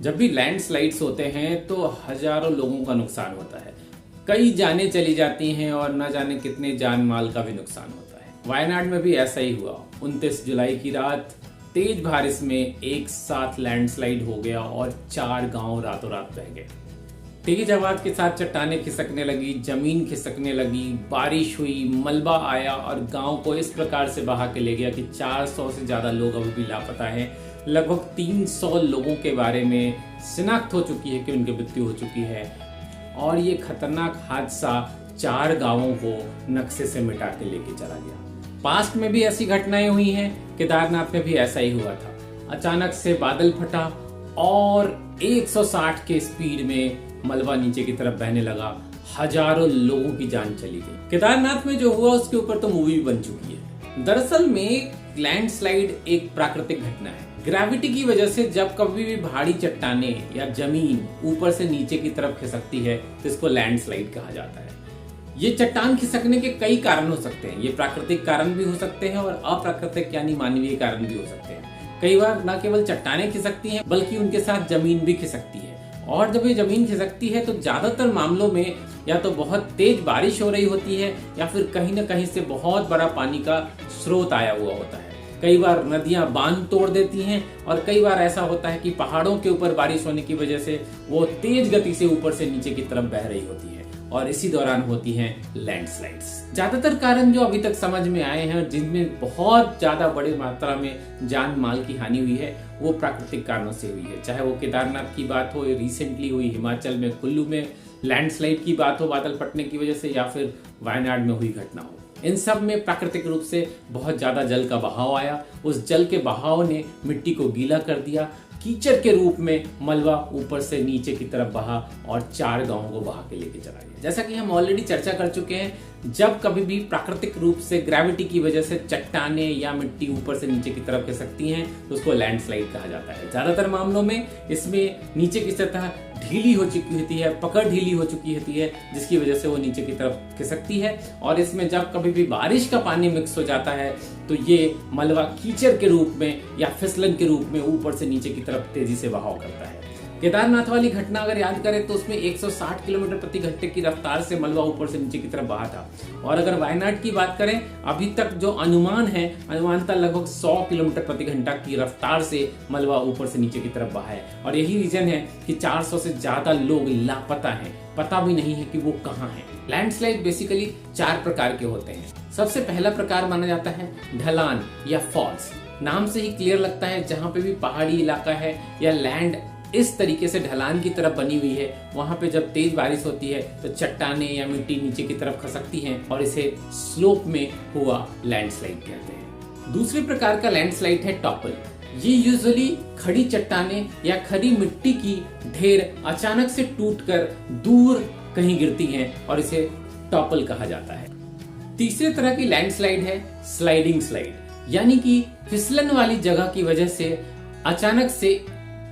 जब भी लैंडस्लाइड्स होते हैं तो हजारों लोगों का नुकसान होता है। कई जानें चली जाती हैं और न जाने कितने जान माल का भी नुकसान होता है। वायनाड में भी ऐसा ही हुआ। 29 जुलाई की रात तेज बारिश में एक साथ लैंडस्लाइड हो गया और 4 गांव रातों रात बह गए। तेज आवाज के साथ चट्टानें खिसकने लगी, जमीन खिसकने लगी, बारिश हुई, मलबा आया और गांव को इस प्रकार से बहा के ले गया कि 400 से ज्यादा लोग अभी भी लापता हैं। लगभग 300 लोगों के बारे में शिनाख्त हो चुकी है कि उनकी मृत्यु हो चुकी है और ये खतरनाक हादसा 4 गांवों को नक्शे से मिटा के लेके चला गया। पास्ट में भी ऐसी घटनाएं हुई हैं। केदारनाथ में भी ऐसा ही हुआ था। अचानक से बादल फटा और 160 के स्पीड में मलबा नीचे की तरफ बहने लगा। हजारों लोगों की जान चली गई। केदारनाथ में जो हुआ उसके ऊपर तो मूवी बन चुकी है। दरअसल में लैंडस्लाइड एक प्राकृतिक घटना है। ग्रेविटी की वजह से जब कभी भी भारी चट्टानें या जमीन ऊपर से नीचे की तरफ खिसकती है तो इसको लैंडस्लाइड कहा जाता है। ये चट्टान खिसकने के कई कारण हो सकते हैं। ये प्राकृतिक कारण भी हो सकते हैं और अप्राकृतिक यानी मानवीय कारण भी हो सकते हैं। कई बार न केवल चट्टानें खिसकती हैं बल्कि उनके साथ जमीन भी खिसकती है। और जब ये जमीन खिसकती है तो ज्यादातर मामलों में या तो बहुत तेज बारिश हो रही होती है या फिर कहीं न कहीं से बहुत बड़ा पानी का स्रोत आया हुआ होता है। कई बार नदियां बांध तोड़ देती हैं और कई बार ऐसा होता है कि पहाड़ों के ऊपर बारिश होने की वजह से वो तेज गति से ऊपर से नीचे की तरफ बह रही होती है और इसी दौरान होती हैं लैंडस्लाइड्स। ज्यादातर कारण जो अभी तक समझ में आए हैं और जिनमें बहुत ज्यादा बड़ी मात्रा में जान माल की हानि हुई है वो प्राकृतिक कारणों से हुई है। चाहे वो केदारनाथ की बात हो, रिसेंटली हुई हिमाचल में कुल्लू में लैंडस्लाइड की बात हो बादल फटने की वजह से, या फिर वायनाड में हुई घटना हो, इन सब में प्राकृतिक रूप से बहुत ज्यादा जल का बहाव आया। उस जल के बहाव ने मिट्टी को गीला कर दिया। कीचड़ के रूप में मलबा ऊपर से नीचे की तरफ बहा और 4 गांवों को बहा के लेके चला गया। जैसा कि हम ऑलरेडी चर्चा कर चुके हैं, जब कभी भी प्राकृतिक रूप से ग्रेविटी की वजह से चट्टानें या मिट्टी ऊपर से नीचे की तरफ खिसकती हैं तो उसको लैंडस्लाइड कहा जाता है। ज्यादातर मामलों में इसमें नीचे की सतह ढीली हो चुकी होती है, पकड़ ढीली हो चुकी होती है, जिसकी वजह से वो नीचे की तरफ खिसकती है। और इसमें जब कभी भी बारिश का पानी मिक्स हो जाता है तो ये मलबा कीचड़ के रूप में या फिसलन के रूप में ऊपर से नीचे की तरफ तेजी से बहाव करता है। केदारनाथ वाली घटना अगर याद करें तो उसमें 160 किलोमीटर प्रति घंटे की रफ्तार से मलबा ऊपर से नीचे की तरफ बहा था। और अगर वायनाड की बात करें, अभी तक जो अनुमान है, अनुमानतः लगभग 100 किलोमीटर प्रति घंटा की रफ्तार से मलबा ऊपर से नीचे की तरफ बहा है। और यही रीजन है कि 400 से ज्यादा लोग लापता हैं, पता भी नहीं है कि वो कहाँ हैं। लैंडस्लाइड बेसिकली 4 प्रकार के होते हैं। सबसे पहला प्रकार माना जाता है ढलान या फॉल्स। नाम से ही क्लियर लगता है, जहाँ पे भी पहाड़ी इलाका है या लैंड इस तरीके से ढलान की तरफ बनी हुई है, वहां पे जब तेज बारिश होती है तो चट्टानें या मिट्टी नीचे की तरफ खसकती हैं और इसे स्लोप में हुआ लैंडस्लाइड कहते हैं। दूसरे प्रकार का लैंडस्लाइड है टॉपल। ये यूजुअली खड़ी चट्टानें या खड़ी मिट्टी की ढेर अचानक से टूटकर दूर कहीं गिरती हैं और इसे टॉपल कहा जाता है। तीसरे तरह की लैंडस्लाइड है स्लाइडिंग स्लाइड, यानी कि फिसलन वाली जगह की वजह से अचानक से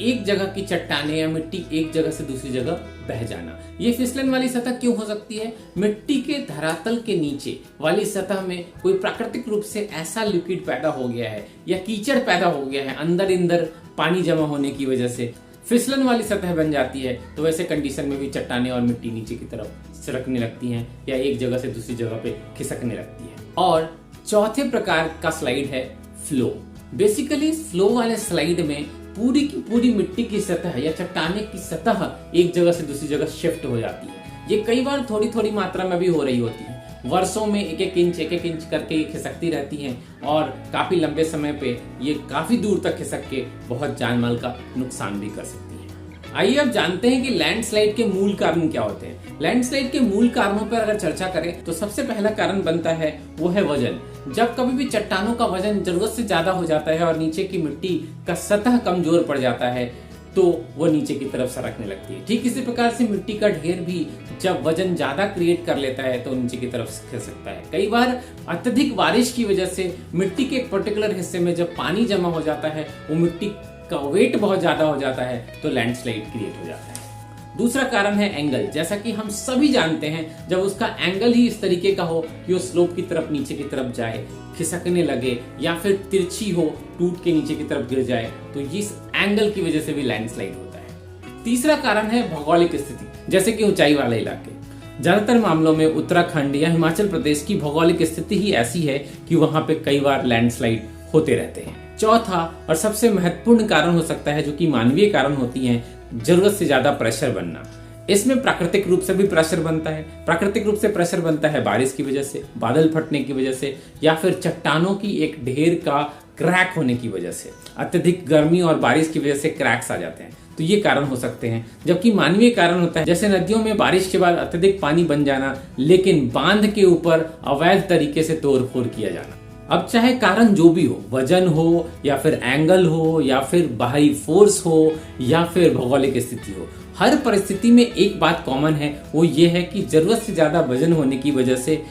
एक जगह की चट्टानें या मिट्टी एक जगह से दूसरी जगह बह जाना। ये फिसलन वाली सतह क्यों हो सकती है? मिट्टी के धरातल के नीचे वाली सतह में कोई प्राकृतिक रूप से ऐसा लिक्विड पैदा हो गया है या कीचड़ पैदा हो गया है, अंदर पानी जमा होने की वजह से फिसलन वाली सतह बन जाती है। तो वैसे कंडीशन में भी चट्टानें और मिट्टी नीचे की तरफ सरकने लगती हैं या एक जगह से दूसरी जगह पे खिसकने लगती है। और चौथे प्रकार का स्लाइड है फ्लो। बेसिकली फ्लो वाले स्लाइड में पूरी की पूरी मिट्टी की सतह या चट्टाने की सतह एक जगह से दूसरी जगह शिफ्ट हो जाती है। ये कई बार थोड़ी थोड़ी मात्रा में भी हो रही होती है। वर्षों में एक एक इंच करके ये खिसकती रहती हैं और काफी लंबे समय पे ये काफी दूर तक खिसक के बहुत जान माल का नुकसान भी कर सकती है। आइए अब जानते हैं कि लैंडस्लाइड के मूल कारण क्या होते हैं। लैंडस्लाइड के मूल कारणों पर अगर चर्चा करें तो सबसे पहला कारण बनता है वो है वजन। जब कभी भी चट्टानों का वजन जरूरत से ज्यादा हो जाता है और नीचे की मिट्टी का सतह कमजोर पड़ जाता है तो वो नीचे की तरफ सरकने लगती है। ठीक इसी प्रकार से मिट्टी का ढेर भी जब वजन ज्यादा क्रिएट कर लेता है तो नीचे की तरफ खिसकता है। कई बार अत्यधिक बारिश की वजह से मिट्टी के एक पर्टिकुलर हिस्से में जब पानी जमा हो जाता है, वो मिट्टी का वेट बहुत ज्यादा हो जाता है तो लैंडस्लाइड क्रिएट हो जाता है। दूसरा कारण है एंगल। जैसा कि हम सभी जानते हैं, जब उसका एंगल ही इस तरीके का हो कि वो स्लोप की तरफ नीचे की तरफ जाए, खिसकने लगे या फिर तिरछी हो, टूट के नीचे की तरफ गिर जाए, तो इस एंगल की वजह से भी लैंडस्लाइड होता है। तीसरा कारण है भौगोलिक स्थिति, जैसे कि ऊंचाई वाले इलाके। ज्यादातर मामलों में उत्तराखंड या हिमाचल प्रदेश की भौगोलिक स्थिति ही ऐसी है कि वहां पे कई बार लैंडस्लाइड होते रहते हैं। चौथा और सबसे महत्वपूर्ण कारण हो सकता है, जो कि मानवीय कारण होती है, जरूरत से ज्यादा प्रेशर बनना। इसमें प्राकृतिक रूप से भी प्रेशर बनता है। प्राकृतिक रूप से प्रेशर बनता है बारिश की वजह से, बादल फटने की वजह से, या फिर चट्टानों की एक ढेर का क्रैक होने की वजह से। अत्यधिक गर्मी और बारिश की वजह से क्रैक्स आ जाते हैं, तो ये कारण हो सकते हैं। जबकि मानवीय कारण होता है, जैसे नदियों में बारिश के बाद अत्यधिक पानी बन जाना, लेकिन बांध के ऊपर अवैध तरीके से तोड़फोड़ किया जाना। अब चाहे कारण जो भी हो, वजन हो या फिर एंगल हो या फिर बाहरी फोर्स हो या फिर भौगोलिक स्थिति हो, हर परिस्थिति में एक बात कॉमन है, वो ये है कि जरूरत से ज्यादा वजन होने की वजह से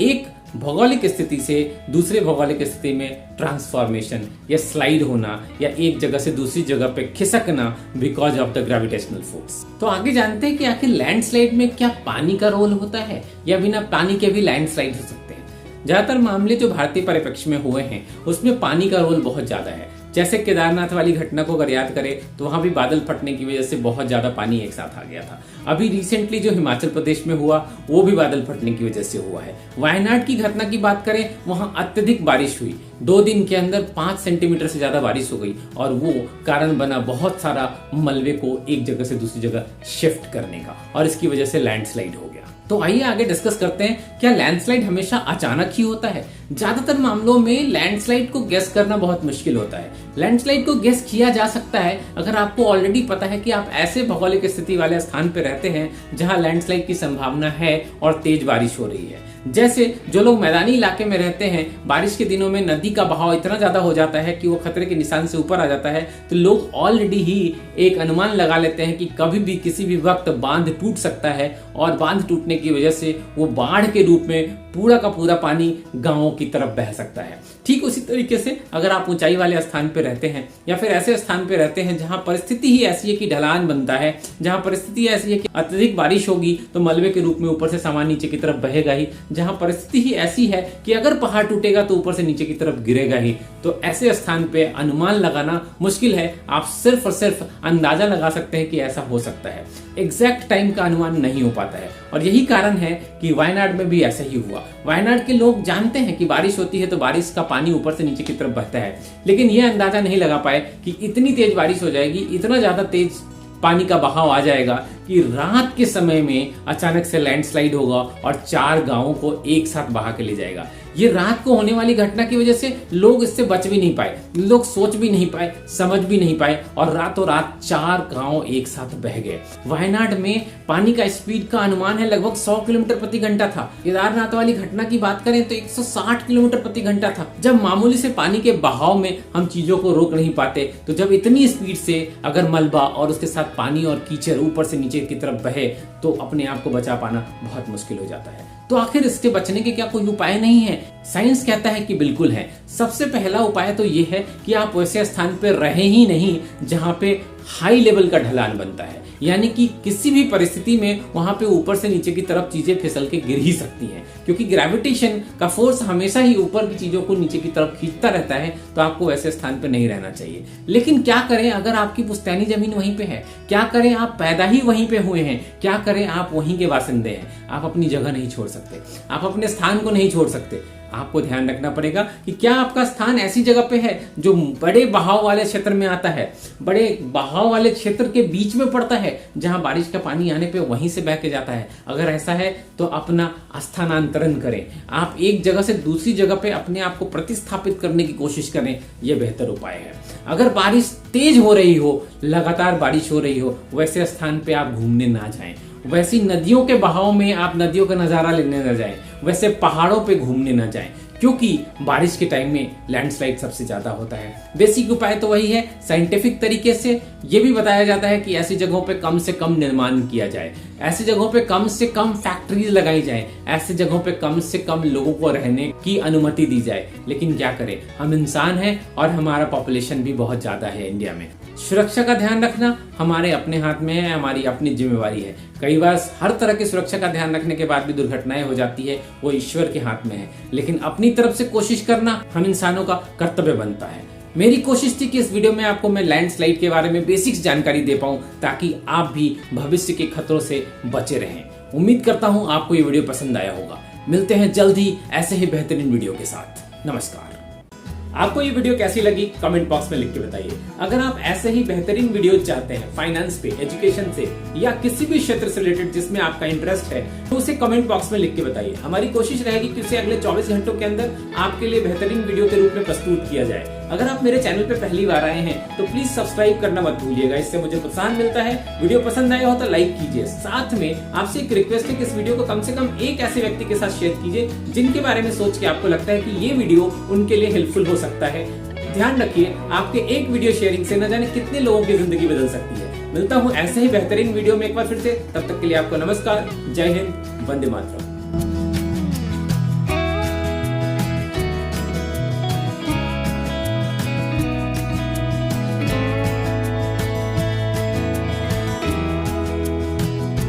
एक भौगोलिक स्थिति से दूसरे भौगोलिक स्थिति में ट्रांसफॉर्मेशन या स्लाइड होना या एक जगह से दूसरी जगह पे खिसकना because of the gravitational force. तो आगे जानते हैं कि आखिर लैंडस्लाइड में क्या पानी का रोल होता है या बिना पानी के भी लैंडस्लाइड हो सकते हैं। ज्यादातर मामले जो भारतीय परिप्रेक्ष्य में हुए हैं उसमें पानी का रोल बहुत ज्यादा है। जैसे केदारनाथ वाली घटना को अगर याद करें तो वहां भी बादल फटने की वजह से बहुत ज्यादा पानी एक साथ आ गया था। अभी रिसेंटली जो हिमाचल प्रदेश में हुआ वो भी बादल फटने की वजह से हुआ है। वायनाड की घटना की बात करें, वहां अत्यधिक बारिश हुई, 2 दिन के अंदर 5 सेंटीमीटर से ज्यादा बारिश हो गई और वो कारण बना बहुत सारा मलबे को एक जगह से दूसरी जगह शिफ्ट करने का, और इसकी वजह से लैंडस्लाइड हो गया। तो आइए आगे डिस्कस करते हैं, क्या लैंडस्लाइड हमेशा अचानक ही होता है। ज्यादातर मामलों में लैंडस्लाइड को गेस करना बहुत मुश्किल होता है। लैंडस्लाइड को गेस किया जा सकता है अगर आपको ऑलरेडी पता है कि आप ऐसे भौगोलिक स्थिति वाले स्थान पर रहते हैं जहां लैंडस्लाइड की संभावना है और तेज बारिश हो रही है। जैसे जो लोग मैदानी इलाके में रहते हैं, बारिश के दिनों में नदी का बहाव इतना ज्यादा हो जाता है कि वो खतरे के निशान से ऊपर आ जाता है, तो लोग ऑलरेडी ही एक अनुमान लगा लेते हैं कि कभी भी किसी भी वक्त बांध टूट सकता है और बांध टूटने की वजह से वो बाढ़ के रूप में पूरा का पूरा पानी गांवों की तरफ बह सकता है। ठीक उसी तरीके से अगर आप ऊंचाई वाले स्थान पर रहते हैं या फिर ऐसे स्थान पर रहते हैं जहां परिस्थिति ही ऐसी है कि ढलान बनता है, जहां परिस्थिति ऐसी है कि अत्यधिक बारिश होगी तो मलबे के रूप में ऊपर से सामान नीचे की तरफ बहेगा ही, जहां परिस्थिति ही ऐसी है कि अगर पहाड़ टूटेगा तो ऊपर से नीचे की तरफ गिरेगा ही, तो ऐसे स्थान पे अनुमान लगाना मुश्किल है। आप सिर्फ और सिर्फ अंदाजा लगा सकते हैं कि ऐसा हो सकता है, एग्जैक्ट टाइम का अनुमान नहीं हो पाता है। और यही कारण है कि वायनाड में भी ऐसा ही हुआ। वायनाड के लोग जानते हैं कि बारिश होती है तो बारिश का पानी ऊपर से नीचे की तरफ बहता है, लेकिन यह अंदाजा नहीं लगा पाए कि इतनी तेज बारिश हो जाएगी, इतना ज्यादा तेज पानी का बहाव आ जाएगा कि रात के समय में अचानक से लैंडस्लाइड होगा और 4 गांवों को एक साथ बहा के ले जाएगा। ये रात को होने वाली घटना की वजह से लोग इससे बच भी नहीं पाए, लोग सोच भी नहीं पाए, समझ भी नहीं पाए, और रातों रात 4 गांव एक साथ बह गए। वायनाड में पानी का स्पीड का अनुमान है लगभग 100 किलोमीटर प्रति घंटा था। केदारनाथ वाली घटना की बात करें तो 160 किलोमीटर प्रति घंटा था। जब मामूली से पानी के बहाव में हम चीजों को रोक नहीं पाते, तो जब इतनी स्पीड से अगर मलबा और उसके साथ पानी और कीचड़ ऊपर से नीचे की तरफ बहे तो अपने आप को बचा पाना बहुत मुश्किल हो जाता है। तो आखिर इसके बचने के क्या कोई उपाय नहीं है? साइंस कहता है कि बिल्कुल है। सबसे पहला उपाय तो ये है कि आप वैसे स्थान पर रहे ही नहीं जहां पे हाई लेवल का ढलान बनता है, यानी कि किसी भी परिस्थिति में वहां पे ऊपर से नीचे की तरफ चीजें फिसल के गिर ही सकती हैं, क्योंकि ग्रेविटेशन का फोर्स हमेशा ही ऊपर की चीजों को नीचे की तरफ खींचता रहता है। तो आपको वैसे स्थान पे नहीं रहना चाहिए। लेकिन क्या करें अगर आपकी पुश्तैनी जमीन वहीं पे है? क्या करें आप पैदा ही वहीं पे हुए हैं? क्या करें आप वहीं के बासिंदे हैं? आप अपनी जगह नहीं छोड़ सकते, आप अपने स्थान को नहीं छोड़ सकते। आपको ध्यान रखना पड़ेगा कि क्या आपका स्थान ऐसी जगह पे है जो बड़े बहाव वाले क्षेत्र में आता है, बड़े बहाव वाले क्षेत्र के बीच में पड़ता है, जहां बारिश का पानी आने पे वहीं से बह के जाता है। अगर ऐसा है तो अपना स्थानांतरण करें, आप एक जगह से दूसरी जगह पे अपने आप को प्रतिस्थापित करने की कोशिश करें, यह बेहतर उपाय है। अगर बारिश तेज हो रही हो, लगातार बारिश हो रही हो, वैसे स्थान पे आप घूमने ना जाएं। वैसी नदियों के बहाव में आप नदियों का नजारा लेने न जाएं, वैसे पहाड़ों पे घूमने न जाएं, क्योंकि बारिश के टाइम में लैंडस्लाइड सबसे ज्यादा होता है। बेसिक उपाय तो वही है। साइंटिफिक तरीके से ये भी बताया जाता है कि ऐसी जगहों पे कम से कम निर्माण किया जाए, ऐसी जगहों पे कम से कम फैक्ट्रीज लगाई जाए, ऐसी जगहों पे कम से कम लोगों को रहने की अनुमति दी जाए। लेकिन क्या करें, हम इंसान हैं और हमारा पॉपुलेशन भी बहुत ज्यादा है इंडिया में। सुरक्षा का ध्यान रखना हमारे अपने हाथ में है, हमारी अपनी जिम्मेवारी है। कई बार हर तरह की सुरक्षा का ध्यान रखने के बाद भी दुर्घटनाएं हो जाती है, वो ईश्वर के हाथ में है। लेकिन अपनी तरफ से कोशिश करना हम इंसानों का कर्तव्य बनता है। मेरी कोशिश थी कि इस वीडियो में आपको मैं लैंडस्लाइड के बारे में बेसिक्स जानकारी दे पाऊं ताकि आप भी भविष्य के खतरों से बचे रहें। उम्मीद करता हूं आपको ये वीडियो पसंद आया होगा। मिलते हैं जल्द ही ऐसे ही बेहतरीन वीडियो के साथ। नमस्कार। आपको ये वीडियो कैसी लगी कमेंट बॉक्स में लिख के बताइए। अगर आप ऐसे ही बेहतरीन वीडियो चाहते हैं फाइनेंस पे, एजुकेशन से या किसी भी क्षेत्र से रिलेटेड जिसमें आपका इंटरेस्ट है तो उसे कमेंट बॉक्स में लिख के बताइए। हमारी कोशिश रहेगी कि उसे अगले 24 घंटों के अंदर आपके लिए बेहतरीन वीडियो के रूप में प्रस्तुत किया जाए। अगर आप मेरे चैनल पे पहली बार आए हैं तो प्लीज सब्सक्राइब करना मत भूलिएगा, इससे मुझे प्रोत्साहन मिलता है। वीडियो पसंद आया हो तो लाइक कीजिए। साथ में आपसे एक रिक्वेस्ट है कि इस वीडियो को कम से कम एक ऐसे व्यक्ति के साथ शेयर कीजिए जिनके बारे में सोच के आपको लगता है कि ये वीडियो उनके लिए हेल्पफुल हो सकता है। ध्यान रखिए, आपके एक वीडियो शेयरिंग से न जाने कितने लोगों की जिंदगी बदल सकती है। मिलता हूं ऐसे ही बेहतरीन वीडियो में एक बार फिर से। तब तक के लिए आपको नमस्कार, जय हिंद, वंदे मातरम।